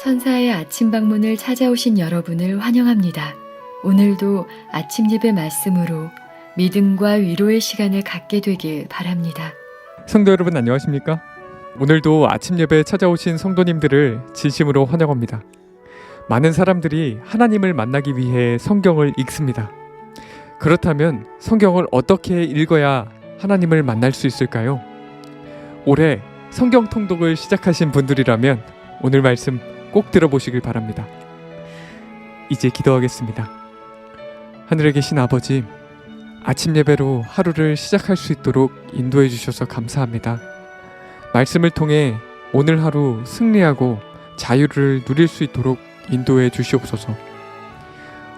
천사의 아침 방문을 찾아오신 여러분을 환영합니다. 오늘도 아침 예배 말씀으로 믿음과 위로의 시간을 갖게 되길 바랍니다. 성도 여러분 안녕하십니까? 오늘도 아침 예배에 찾아오신 성도님들을 진심으로 환영합니다. 많은 사람들이 하나님을 만나기 위해 성경을 읽습니다. 그렇다면 성경을 어떻게 읽어야 하나님을 만날 수 있을까요? 올해 성경 통독을 시작하신 분들이라면 오늘 말씀 꼭 들어보시길 바랍니다. 이제 기도하겠습니다. 하늘에 계신 아버지, 아침 예배로 하루를 시작할 수 있도록 인도해 주셔서 감사합니다. 말씀을 통해 오늘 하루 승리하고 자유를 누릴 수 있도록 인도해 주시옵소서.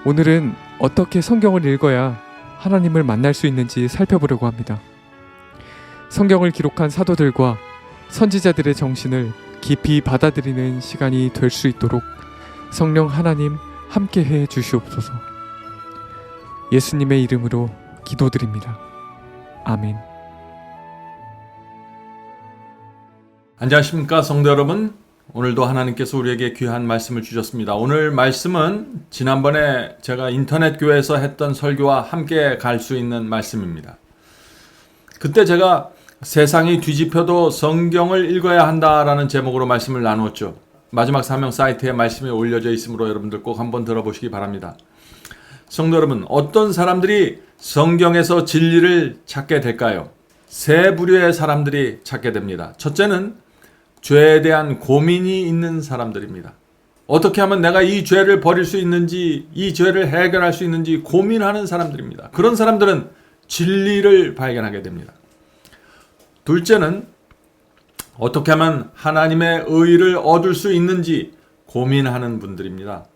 오늘은 어떻게 성경을 읽어야 하나님을 만날 수 있는지 살펴보려고 합니다. 성경을 기록한 사도들과 선지자들의 정신을 깊이 받아들이는 시간이 될 수 있도록 성령 하나님 함께해 주시옵소서. 예수님의 이름으로 기도드립니다. 아멘. 안녕하십니까 성도 여러분. 오늘도 하나님께서 우리에게 귀한 말씀을 주셨습니다. 오늘 말씀은 지난번에 제가 인터넷 교회에서 했던 설교와 함께 갈 수 있는 말씀입니다. 그때 제가 세상이 뒤집혀도 성경을 읽어야 한다라는 제목으로 말씀을 나누었죠. 마지막 사명 사이트에 말씀이 올려져 있으므로 여러분들 꼭 한번 들어보시기 바랍니다. 성도 여러분, 어떤 사람들이 성경에서 진리를 찾게 될까요? 세 부류의 사람들이 찾게 됩니다. 첫째는 죄에 대한 고민이 있는 사람들입니다. 어떻게 하면 내가 이 죄를 버릴 수 있는지, 이 죄를 해결할 수 있는지 고민하는 사람들입니다. 그런 사람들은 진리를 발견하게 됩니다. 둘째는 어떻게 하면 하나님의 의를 얻을 수 있는지 고민하는 분들입니다.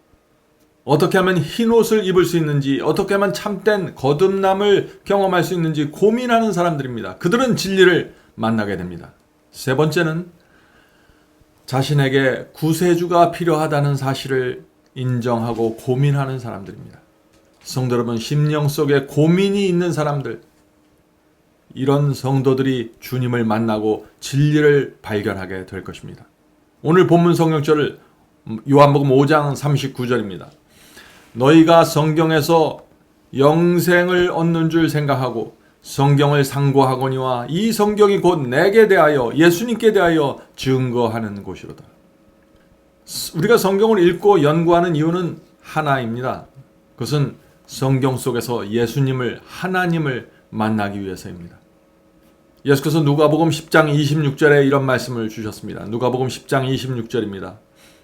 어떻게 하면 흰 옷을 입을 수 있는지, 어떻게 하면 참된 거듭남을 경험할 수 있는지 고민하는 사람들입니다. 그들은 진리를 만나게 됩니다. 세 번째는 자신에게 구세주가 필요하다는 사실을 인정하고 고민하는 사람들입니다. 성도 여러분, 심령 속에 고민이 있는 사람들, 이런 성도들이 주님을 만나고 진리를 발견하게 될 것입니다. 오늘 본문 성경절을 요한복음 5장 39절입니다. 너희가 성경에서 영생을 얻는 줄 생각하고 성경을 상고하거니와 이 성경이 곧 내게 대하여 예수님께 대하여 증거하는 곳이로다. 우리가 성경을 읽고 연구하는 이유는 하나입니다. 그것은 성경 속에서 예수님을, 하나님을 만나기 위해서입니다. 예수께서 누가복음 10장 26절에 이런 말씀을 주셨습니다. 누가복음 10장 26절입니다.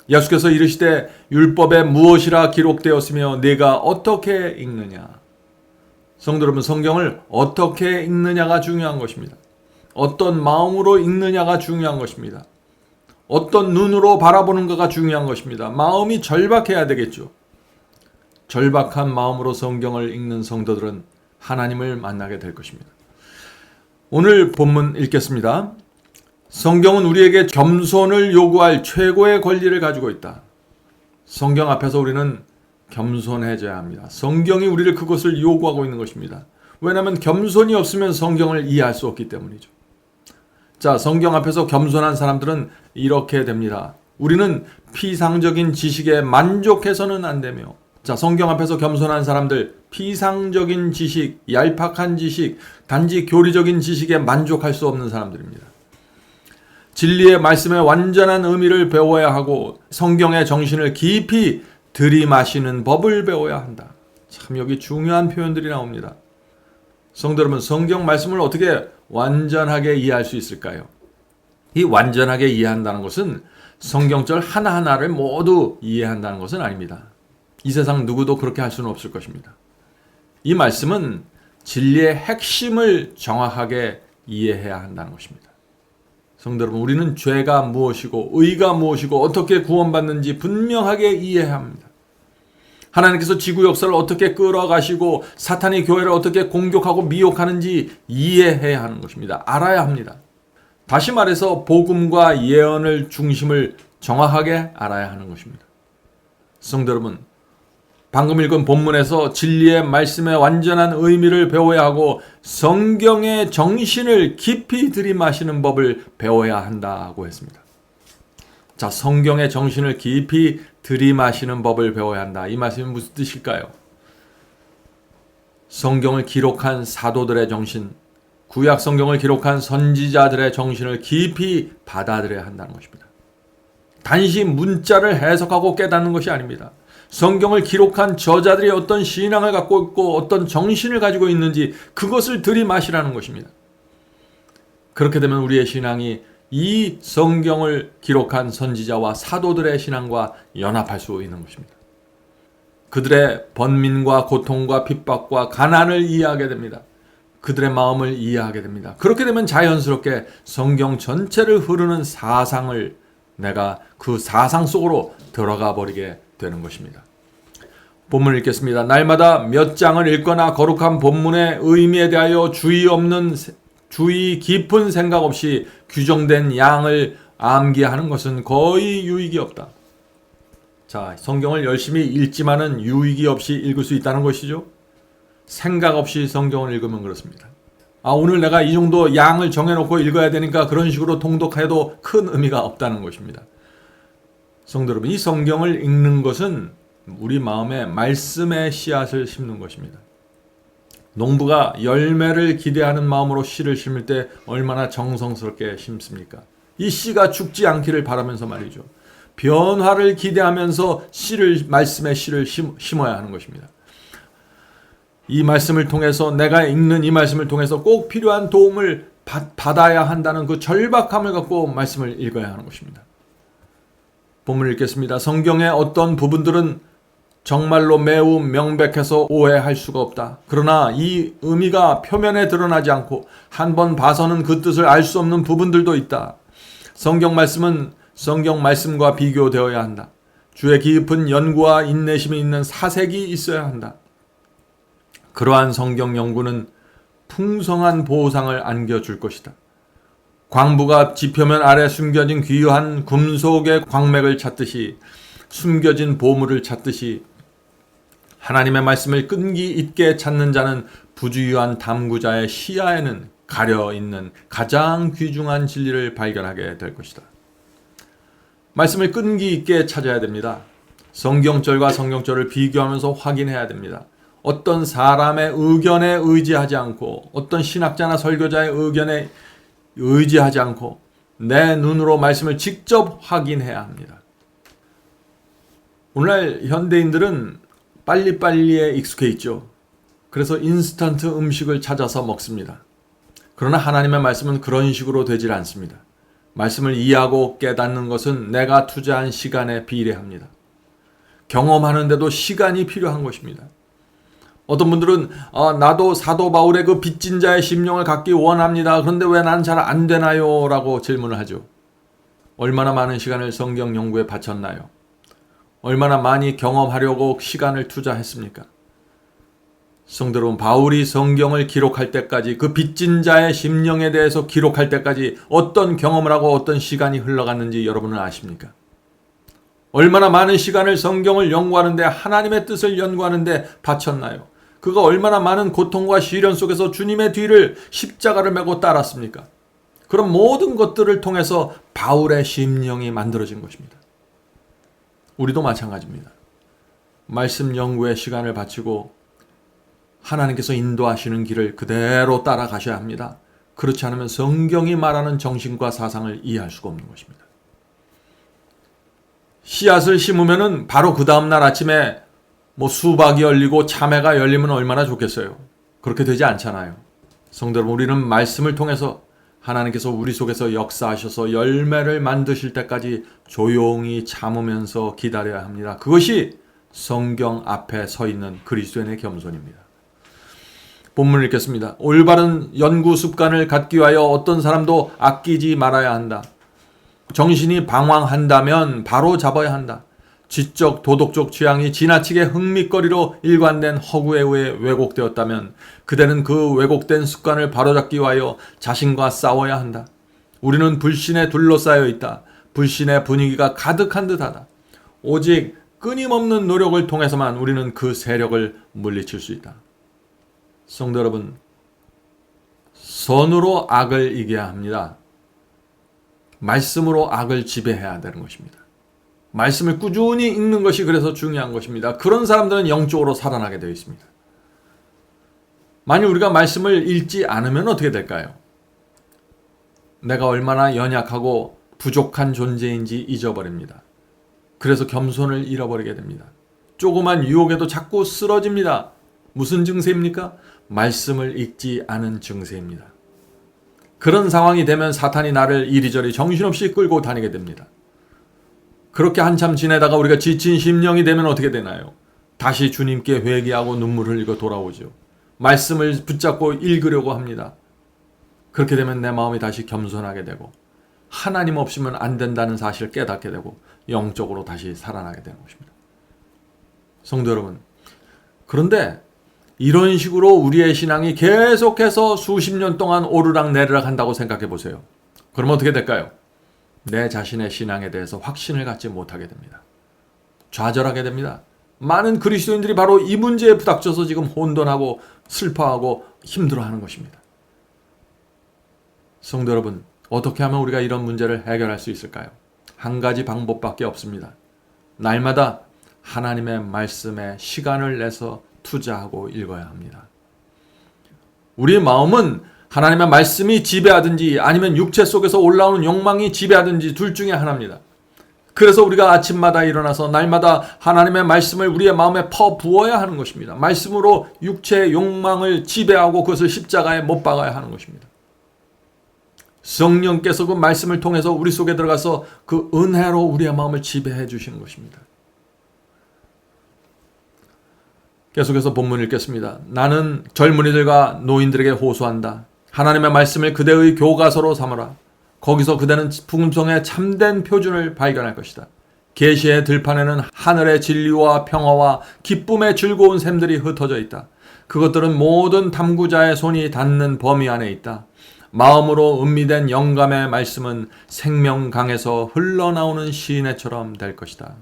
예수께서 이르시되 율법에 무엇이라 기록되었으며 네가 어떻게 읽느냐. 성도 여러분, 성경을 어떻게 읽느냐가 중요한 것입니다. 어떤 마음으로 읽느냐가 중요한 것입니다. 어떤 눈으로 바라보는가가 중요한 것입니다. 마음이 절박해야 되겠죠. 절박한 마음으로 성경을 읽는 성도들은 하나님을 만나게 될 것입니다. 오늘 본문 읽겠습니다. 성경은 우리에게 겸손을 요구할 최고의 권리를 가지고 있다. 성경 앞에서 우리는 겸손해져야 합니다. 성경이 우리를 그것을 요구하고 있는 것입니다. 왜냐하면 겸손이 없으면 성경을 이해할 수 없기 때문이죠. 자, 성경 앞에서 겸손한 사람들은 이렇게 됩니다. 우리는 피상적인 지식에 만족해서는 안 되며, 자, 성경 앞에서 겸손한 사람들, 피상적인 지식, 얄팍한 지식, 단지 교리적인 지식에 만족할 수 없는 사람들입니다. 진리의 말씀의 완전한 의미를 배워야 하고 성경의 정신을 깊이 들이마시는 법을 배워야 한다. 참 여기 중요한 표현들이 나옵니다. 성도 여러분, 성경 말씀을 어떻게 완전하게 이해할 수 있을까요? 이 완전하게 이해한다는 것은 성경절 하나하나를 모두 이해한다는 것은 아닙니다. 이 세상 누구도 그렇게 할 수는 없을 것입니다. 이 말씀은 진리의 핵심을 정확하게 이해해야 한다는 것입니다. 성도 여러분, 우리는 죄가 무엇이고 의가 무엇이고 어떻게 구원받는지 분명하게 이해해야 합니다. 하나님께서 지구 역사를 어떻게 끌어가시고 사탄이 교회를 어떻게 공격하고 미혹하는지 이해해야 하는 것입니다. 알아야 합니다. 다시 말해서 복음과 예언을 중심을 정확하게 알아야 하는 것입니다. 성도 여러분, 방금 읽은 본문에서 진리의 말씀의 완전한 의미를 배워야 하고 성경의 정신을 깊이 들이마시는 법을 배워야 한다고 했습니다. 자, 성경의 정신을 깊이 들이마시는 법을 배워야 한다. 이 말씀이 무슨 뜻일까요? 성경을 기록한 사도들의 정신, 구약 성경을 기록한 선지자들의 정신을 깊이 받아들여야 한다는 것입니다. 단지 문자를 해석하고 깨닫는 것이 아닙니다. 성경을 기록한 저자들이 어떤 신앙을 갖고 있고 어떤 정신을 가지고 있는지 그것을 들이마시라는 것입니다. 그렇게 되면 우리의 신앙이 이 성경을 기록한 선지자와 사도들의 신앙과 연합할 수 있는 것입니다. 그들의 번민과 고통과 핍박과 가난을 이해하게 됩니다. 그들의 마음을 이해하게 됩니다. 그렇게 되면 자연스럽게 성경 전체를 흐르는 사상을 내가 그 사상 속으로 들어가 버리게 되는 것입니다. 본문을 읽겠습니다. 날마다 몇 장을 읽거나 거룩한 본문의 의미에 대하여 주의 깊은 생각 없이 규정된 양을 암기하는 것은 거의 유익이 없다. 자, 성경을 열심히 읽지만은 유익이 없이 읽을 수 있다는 것이죠. 생각 없이 성경을 읽으면 그렇습니다. 오늘 내가 이 정도 양을 정해놓고 읽어야 되니까 그런 식으로 통독해도 큰 의미가 없다는 것입니다. 성도 여러분, 이 성경을 읽는 것은 우리 마음에 말씀의 씨앗을 심는 것입니다. 농부가 열매를 기대하는 마음으로 씨를 심을 때 얼마나 정성스럽게 심습니까? 이 씨가 죽지 않기를 바라면서 말이죠. 변화를 기대하면서 말씀의 씨를 심어야 하는 것입니다. 이 말씀을 통해서 내가 읽는 이 말씀을 통해서 꼭 필요한 도움을 받아야 한다는 그 절박함을 갖고 말씀을 읽어야 하는 것입니다. 본문을 읽겠습니다. 성경의 어떤 부분들은 정말로 매우 명백해서 오해할 수가 없다. 그러나 이 의미가 표면에 드러나지 않고 한번 봐서는 그 뜻을 알 수 없는 부분들도 있다. 성경 말씀은 성경 말씀과 비교되어야 한다. 주의 깊은 연구와 인내심이 있는 사색이 있어야 한다. 그러한 성경 연구는 풍성한 보상을 안겨줄 것이다. 광부가 지표면 아래 숨겨진 귀한 금속의 광맥을 찾듯이 숨겨진 보물을 찾듯이 하나님의 말씀을 끈기 있게 찾는 자는 부주의한 탐구자의 시야에는 가려있는 가장 귀중한 진리를 발견하게 될 것이다. 말씀을 끈기 있게 찾아야 됩니다. 성경절과 성경절을 비교하면서 확인해야 됩니다. 어떤 사람의 의견에 의지하지 않고 어떤 신학자나 설교자의 의견에 의지하지 않고 내 눈으로 말씀을 직접 확인해야 합니다. 오늘날 현대인들은 빨리빨리에 익숙해 있죠. 그래서 인스턴트 음식을 찾아서 먹습니다. 그러나 하나님의 말씀은 그런 식으로 되질 않습니다. 말씀을 이해하고 깨닫는 것은 내가 투자한 시간에 비례합니다. 경험하는데도 시간이 필요한 것입니다. 어떤 분들은 나도 사도 바울의 그 빚진 자의 심령을 갖기 원합니다. 그런데 왜 난 잘 안 되나요? 라고 질문을 하죠. 얼마나 많은 시간을 성경 연구에 바쳤나요? 얼마나 많이 경험하려고 시간을 투자했습니까? 성도 여러분, 바울이 성경을 기록할 때까지 그 빚진 자의 심령에 대해서 기록할 때까지 어떤 경험을 하고 어떤 시간이 흘러갔는지 여러분은 아십니까? 얼마나 많은 시간을 성경을 연구하는데 하나님의 뜻을 연구하는데 바쳤나요? 그가 얼마나 많은 고통과 시련 속에서 주님의 뒤를 십자가를 메고 따랐습니까? 그런 모든 것들을 통해서 바울의 심령이 만들어진 것입니다. 우리도 마찬가지입니다. 말씀 연구에 시간을 바치고 하나님께서 인도하시는 길을 그대로 따라가셔야 합니다. 그렇지 않으면 성경이 말하는 정신과 사상을 이해할 수가 없는 것입니다. 씨앗을 심으면은 바로 그 다음날 아침에 수박이 열리고 참외가 열리면 얼마나 좋겠어요. 그렇게 되지 않잖아요. 성도 여러분, 우리는 말씀을 통해서 하나님께서 우리 속에서 역사하셔서 열매를 만드실 때까지 조용히 참으면서 기다려야 합니다. 그것이 성경 앞에 서 있는 그리스도인의 겸손입니다. 본문을 읽겠습니다. 올바른 연구 습관을 갖기 위하여 어떤 사람도 아끼지 말아야 한다. 정신이 방황한다면 바로 잡아야 한다. 지적, 도덕적 취향이 지나치게 흥미거리로 일관된 허구에 의해 왜곡되었다면 그대는 그 왜곡된 습관을 바로잡기 위하여 자신과 싸워야 한다. 우리는 불신에 둘러싸여 있다. 불신의 분위기가 가득한 듯하다. 오직 끊임없는 노력을 통해서만 우리는 그 세력을 물리칠 수 있다. 성도 여러분, 선으로 악을 이겨야 합니다. 말씀으로 악을 지배해야 되는 것입니다. 말씀을 꾸준히 읽는 것이 그래서 중요한 것입니다. 그런 사람들은 영적으로 살아나게 되어 있습니다. 만약 우리가 말씀을 읽지 않으면 어떻게 될까요? 내가 얼마나 연약하고 부족한 존재인지 잊어버립니다. 그래서 겸손을 잃어버리게 됩니다. 조그만 유혹에도 자꾸 쓰러집니다. 무슨 증세입니까? 말씀을 읽지 않은 증세입니다. 그런 상황이 되면 사탄이 나를 이리저리 정신없이 끌고 다니게 됩니다. 그렇게 한참 지내다가 우리가 지친 심령이 되면 어떻게 되나요? 다시 주님께 회개하고 눈물 흘리고 돌아오죠. 말씀을 붙잡고 읽으려고 합니다. 그렇게 되면 내 마음이 다시 겸손하게 되고 하나님 없이면 안 된다는 사실을 깨닫게 되고 영적으로 다시 살아나게 되는 것입니다. 성도 여러분, 그런데 이런 식으로 우리의 신앙이 계속해서 수십 년 동안 오르락 내리락 한다고 생각해 보세요. 그러면 어떻게 될까요? 내 자신의 신앙에 대해서 확신을 갖지 못하게 됩니다. 좌절하게 됩니다. 많은 그리스도인들이 바로 이 문제에 부닥쳐서 지금 혼돈하고 슬퍼하고 힘들어하는 것입니다. 성도 여러분, 어떻게 하면 우리가 이런 문제를 해결할 수 있을까요? 한 가지 방법밖에 없습니다. 날마다 하나님의 말씀에 시간을 내서 투자하고 읽어야 합니다. 우리의 마음은 하나님의 말씀이 지배하든지 아니면 육체 속에서 올라오는 욕망이 지배하든지 둘 중에 하나입니다. 그래서 우리가 아침마다 일어나서 날마다 하나님의 말씀을 우리의 마음에 퍼부어야 하는 것입니다. 말씀으로 육체의 욕망을 지배하고 그것을 십자가에 못 박아야 하는 것입니다. 성령께서 그 말씀을 통해서 우리 속에 들어가서 그 은혜로 우리의 마음을 지배해 주시는 것입니다. 계속해서 본문 읽겠습니다. 나는 젊은이들과 노인들에게 호소한다. 하나님의 말씀을 그대의 교과서로 삼으라. 거기서 그대는 풍성의 참된 표준을 발견할 것이다. 계시의 들판에는 하늘의 진리와 평화와 기쁨의 즐거운 샘들이 흩어져 있다. 그것들은 모든 탐구자의 손이 닿는 범위 안에 있다. 마음으로 음미된 영감의 말씀은 생명강에서 흘러나오는 시내처럼 될 것이다.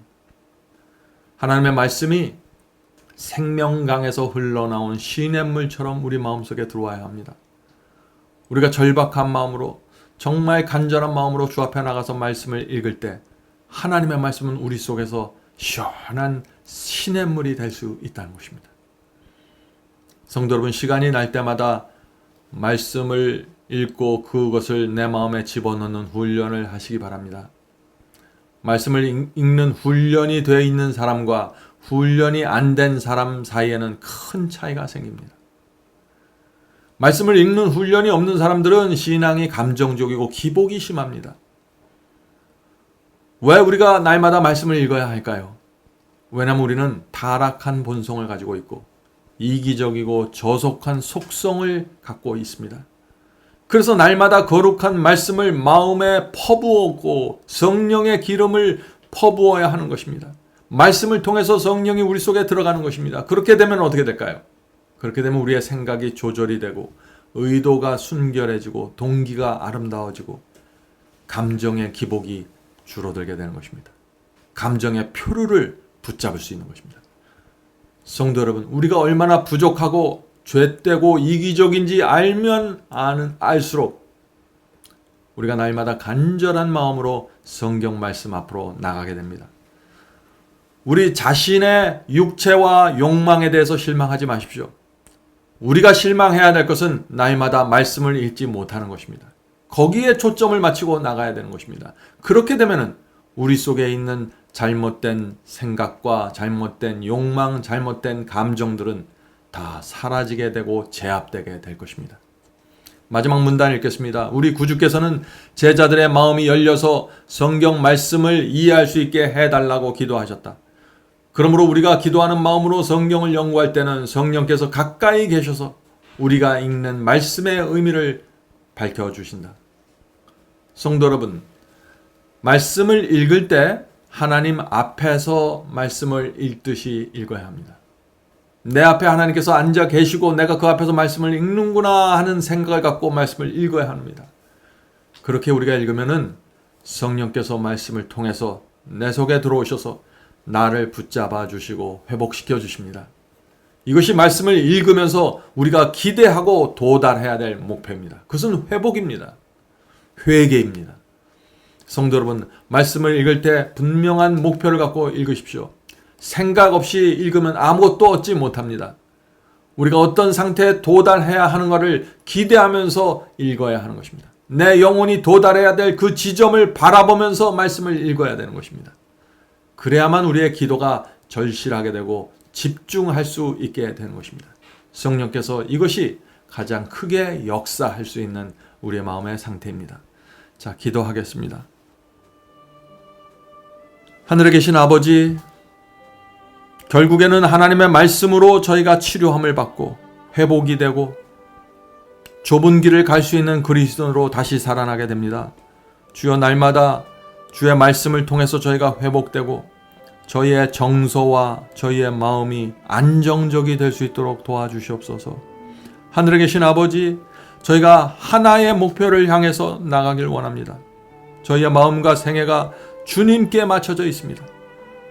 하나님의 말씀이 생명강에서 흘러나온 시냇물처럼 우리 마음속에 들어와야 합니다. 우리가 절박한 마음으로 정말 간절한 마음으로 주 앞에 나가서 말씀을 읽을 때 하나님의 말씀은 우리 속에서 시원한 시냇물이 될 수 있다는 것입니다. 성도 여러분, 시간이 날 때마다 말씀을 읽고 그것을 내 마음에 집어넣는 훈련을 하시기 바랍니다. 말씀을 읽는 훈련이 되어 있는 사람과 훈련이 안 된 사람 사이에는 큰 차이가 생깁니다. 말씀을 읽는 훈련이 없는 사람들은 신앙이 감정적이고 기복이 심합니다. 왜 우리가 날마다 말씀을 읽어야 할까요? 왜냐하면 우리는 타락한 본성을 가지고 있고 이기적이고 저속한 속성을 갖고 있습니다. 그래서 날마다 거룩한 말씀을 마음에 퍼부었고 성령의 기름을 퍼부어야 하는 것입니다. 말씀을 통해서 성령이 우리 속에 들어가는 것입니다. 그렇게 되면 어떻게 될까요? 그렇게 되면 우리의 생각이 조절이 되고 의도가 순결해지고 동기가 아름다워지고 감정의 기복이 줄어들게 되는 것입니다. 감정의 표류를 붙잡을 수 있는 것입니다. 성도 여러분, 우리가 얼마나 부족하고 죄되고 이기적인지 알면 알수록 우리가 날마다 간절한 마음으로 성경 말씀 앞으로 나가게 됩니다. 우리 자신의 육체와 욕망에 대해서 실망하지 마십시오. 우리가 실망해야 될 것은 날마다 말씀을 읽지 못하는 것입니다. 거기에 초점을 맞추고 나가야 되는 것입니다. 그렇게 되면은 우리 속에 있는 잘못된 생각과 잘못된 욕망, 잘못된 감정들은 다 사라지게 되고 제압되게 될 것입니다. 마지막 문단 읽겠습니다. 우리 구주께서는 제자들의 마음이 열려서 성경 말씀을 이해할 수 있게 해달라고 기도하셨다. 그러므로 우리가 기도하는 마음으로 성경을 연구할 때는 성령께서 가까이 계셔서 우리가 읽는 말씀의 의미를 밝혀주신다. 성도 여러분, 말씀을 읽을 때 하나님 앞에서 말씀을 읽듯이 읽어야 합니다. 내 앞에 하나님께서 앉아 계시고 내가 그 앞에서 말씀을 읽는구나 하는 생각을 갖고 말씀을 읽어야 합니다. 그렇게 우리가 읽으면은 성령께서 말씀을 통해서 내 속에 들어오셔서 나를 붙잡아 주시고 회복시켜 주십니다. 이것이 말씀을 읽으면서 우리가 기대하고 도달해야 될 목표입니다. 그것은 회복입니다. 회개입니다. 성도 여러분, 말씀을 읽을 때 분명한 목표를 갖고 읽으십시오. 생각 없이 읽으면 아무것도 얻지 못합니다. 우리가 어떤 상태에 도달해야 하는가를 기대하면서 읽어야 하는 것입니다. 내 영혼이 도달해야 될 그 지점을 바라보면서 말씀을 읽어야 되는 것입니다. 그래야만 우리의 기도가 절실하게 되고 집중할 수 있게 되는 것입니다. 성령께서 이것이 가장 크게 역사할 수 있는 우리의 마음의 상태입니다. 자, 기도하겠습니다. 하늘에 계신 아버지, 결국에는 하나님의 말씀으로 저희가 치료함을 받고 회복이 되고 좁은 길을 갈 수 있는 그리스도로 다시 살아나게 됩니다. 주여, 날마다 주의 말씀을 통해서 저희가 회복되고 저희의 정서와 저희의 마음이 안정적이 될 수 있도록 도와주시옵소서. 하늘에 계신 아버지, 저희가 하나의 목표를 향해서 나가길 원합니다. 저희의 마음과 생애가 주님께 맞춰져 있습니다.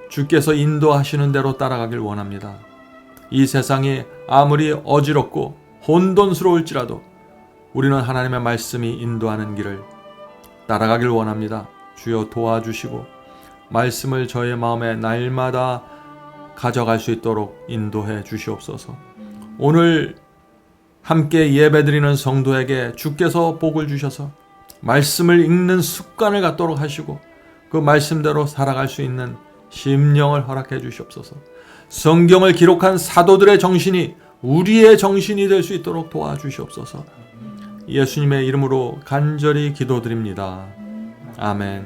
주께서 인도하시는 대로 따라가길 원합니다. 이 세상이 아무리 어지럽고 혼돈스러울지라도 우리는 하나님의 말씀이 인도하는 길을 따라가길 원합니다. 주여, 도와주시고 말씀을 저의 마음에 날마다 가져갈 수 있도록 인도해 주시옵소서. 오늘 함께 예배드리는 성도에게 주께서 복을 주셔서 말씀을 읽는 습관을 갖도록 하시고 그 말씀대로 살아갈 수 있는 심령을 허락해 주시옵소서. 성경을 기록한 사도들의 정신이 우리의 정신이 될 수 있도록 도와주시옵소서. 예수님의 이름으로 간절히 기도드립니다. 아멘.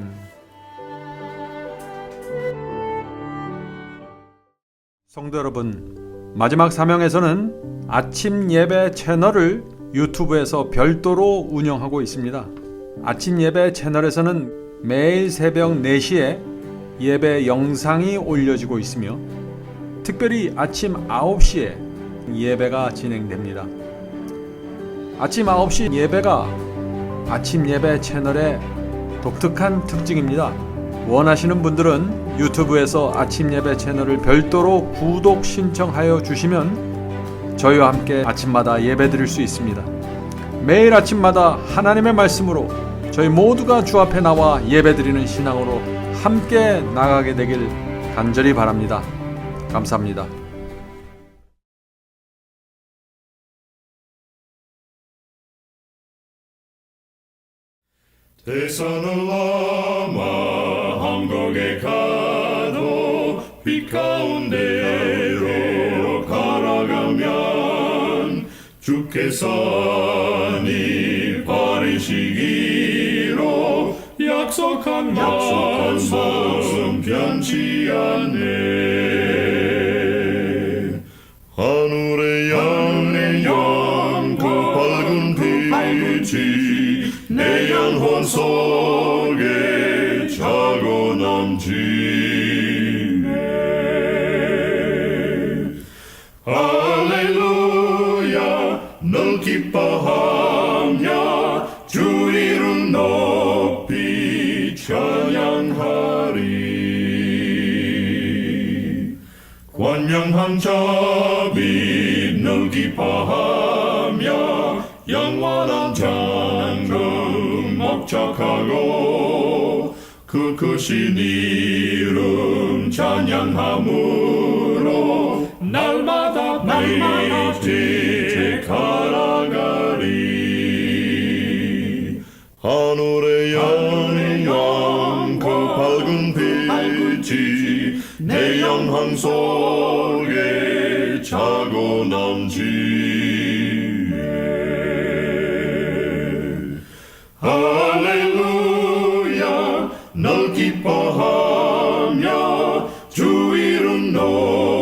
성도 여러분, 마지막 사명에서는 아침 예배 채널을 유튜브에서 별도로 운영하고 있습니다. 아침 예배 채널에서는 매일 새벽 4시에 예배 영상이 올려지고 있으며 특별히 아침 9시에 예배가 진행됩니다. 아침 9시 예배가 아침 예배 채널의 독특한 특징입니다. 원하시는 분들은 유튜브에서 아침 예배 채널을 별도로 구독 신청하여 주시면 저희와 함께 아침마다 예배 드릴 수 있습니다. 매일 아침마다 하나님의 말씀으로 저희 모두가 주 앞에 나와 예배 드리는 신앙으로 함께 나가게 되길 간절히 바랍니다. 감사합니다. 대산을 넘어 한국에 가도 빛 가운데로 걸어가면 주께서 네 버리시기로 약속한 말씀 변치 않네. 하늘의 영광 그 밝은 빛이 내 영혼 속에 차고 넘치네. 할렐루야, 널 기뻐하며 주 이름 높이 찬양하리. 권명한 자비 널 기뻐하며 영원한 장금 목적하고 그 크신 이름 찬양함으로 날마다 빛이 갈아가리. 하늘의 영광 그 밝은 빛이 내 영혼 속에 차고 넘치네. 할렐루야, 널 기뻐하며 주 이름 높이